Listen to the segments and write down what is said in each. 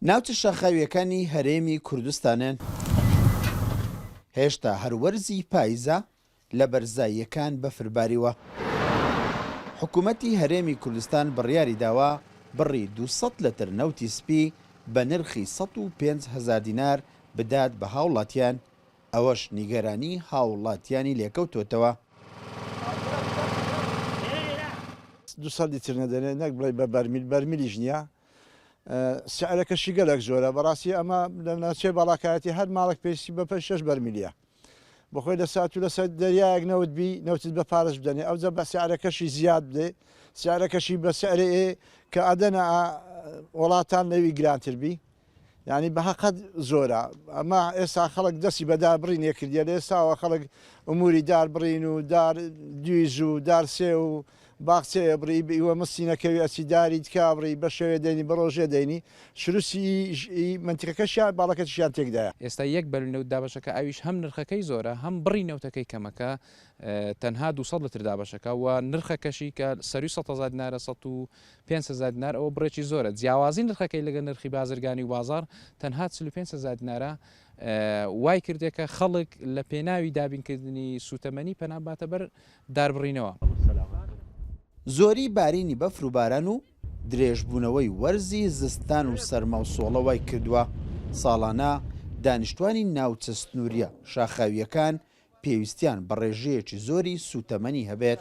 ناوچە شاخاویەکانی هەرێمی کوردستانن هێشتا هەروەرزی پاییزە لە بەرزاییەکان بەفرباریوە. حکوومەتی هەرێمی کوردستان بڕیاری داوە بڕی 200 لەتر نەوتی سپی بە نرخی 105,000 دینار بدات بە هاوڵاتیان، ئەوەش نیگەرانی هاوڵاتیانی لێکەوتوتەوە. 200 لیتر نەدەنێ نەک بڵێ بە بەرمیلیش نییە. سعرەکەشی گەلێک زۆرە، بەڕاستی ئەمە لە ناوچەی باڵاکایەتی هەر ماڵک پێویستی بە 6 بەرمیلیە. بەخۆی لە سات و لەسەر دەریایەک نەوت بی نەوتت بە پارەش بدەنێ، ئەوجە بە سعرەکەشی زیاد بدێ، سعرەکەشی بە سعرێ کە ئەدەنە وڵاتان نەوی گرانتر بی، یعنی بە حەقەت زۆرە. ئەمە ئێستا خەڵک دەستی بەدار بڕینێ کردیە، لە ئێستاوە خەڵک ئەموری دار بڕین و دار دویز و دار سێ و باخچەیە بڕی ئیوە مستینەکەوی ئەچیداری تکا بڕی بە شێوێ دەینی بە ڕۆژێ دەینی شروسی منتیقەکەشیان باڵەکەشیان تێکدایە. ئێستا یەک بەرنەوت دابەشەکە ئەویش هەم نرخەکەی زۆرە، هەم بڕی نەوتەکەی کەمەکە، تەنها 200 لتر دابەشەکە و نرخەکەشی کە سەروی 100,000 دینارە 105,000 دینار ئەوە بڕێکی زۆرە. جیاوازی نرخەکەی لەگە نرخی بازرگانی و بازار تەنها 45,000 دینارە وای کردێکە خەڵک لە پێناوی دابینکردنی سوتەمەنی پەناباتە بەر داربڕینەوە. زۆری بارینی بەفر و باران و درێژبوونەوەی وەرزی زستان و سەرما و سۆڵەوای کردووە. ساڵانە دانیشتوانی ناوچە سنووریە شاخاویەکان پێویستیان بە ڕێژەیەکی زۆری سوتەمەنی هەبێت.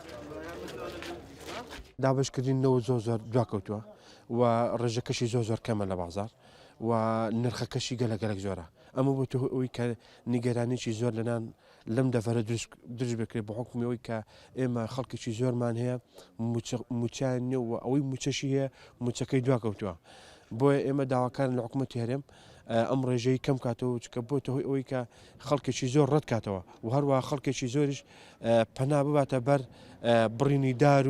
دابشکردنەوە زۆر دواکەوتووە و ڕێژەکەشی زۆر کەمە لە بازار و نرخەکەشی گەلەگەلێک زۆرە. ئەمە بۆ ئەوی کە نیگەرانێکی زۆر لەنان لەم دەڤەرە درژ بکرێت بە حکومیەوەی کە ئێمە خەڵکێکی زۆرمان هەیە، موچیان نیە و ئەوەی موچەشی هەیە موچەکەی دواکەوتووە. بۆیە ئێمە داواکارن لە حکوومەتی هەرێم ئەم ڕێژەی کەم کاتەوە، چکە بۆتە هۆی ئەوەی کە خەڵکێکی زۆر ڕەت کاتەوە و هەروەها خەڵکێکی زۆریش پەنا بباتە بەر بڕینی دار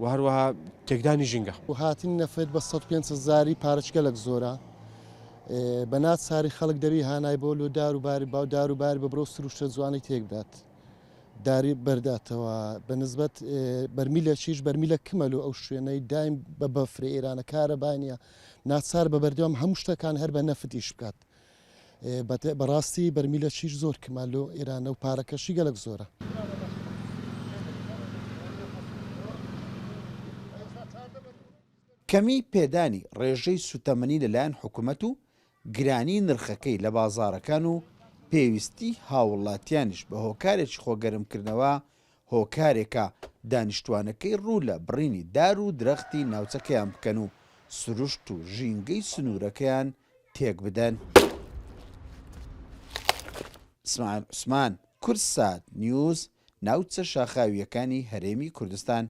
و هەروەها تێکدانی ژینگە. و هاتین نەفێت بە 105,000 پارچگەلێک زۆرە. بەنات ساری خەڵک دەوی هانای بۆ لۆ دار و باری باو دار و باری بە بڕۆ سروشتە جوانی تێکدات داری بەرداتەوە. بەنسبەت بەرمیلەکیش بەرمیلە کمەلو ئەو شوێنەی دایم بە بەفرێ ئێرانە کارە باینە ناچار بە بەردەوام هەموو شتەکان هەر بە نەفتیش بکات. بەڕاستی بەرمیلەکیش زۆر کمەلو ئێرانە و پارەکەشی گەلک زۆرە. کەمی پێدانی ڕێژەی سوتەمەنی لەلایەن حکوومەت و گرانی نرخەکەی لە بازارەکان و پێویستی هاوڵاتیانش بە هۆکارێکی خۆگەرمکردنەوە هۆکارێکە دانیشتوانەکەی ڕوو لە بڕینی دار و درەختی ناوچەکەیان بکەن و سروشت و ژینگەی سنوورەکەیان تێک بدەن. ئیسماعیل عوسمان، کورسات نیوز، ناوچە شاخاویەکانی هەرێمی کوردستان.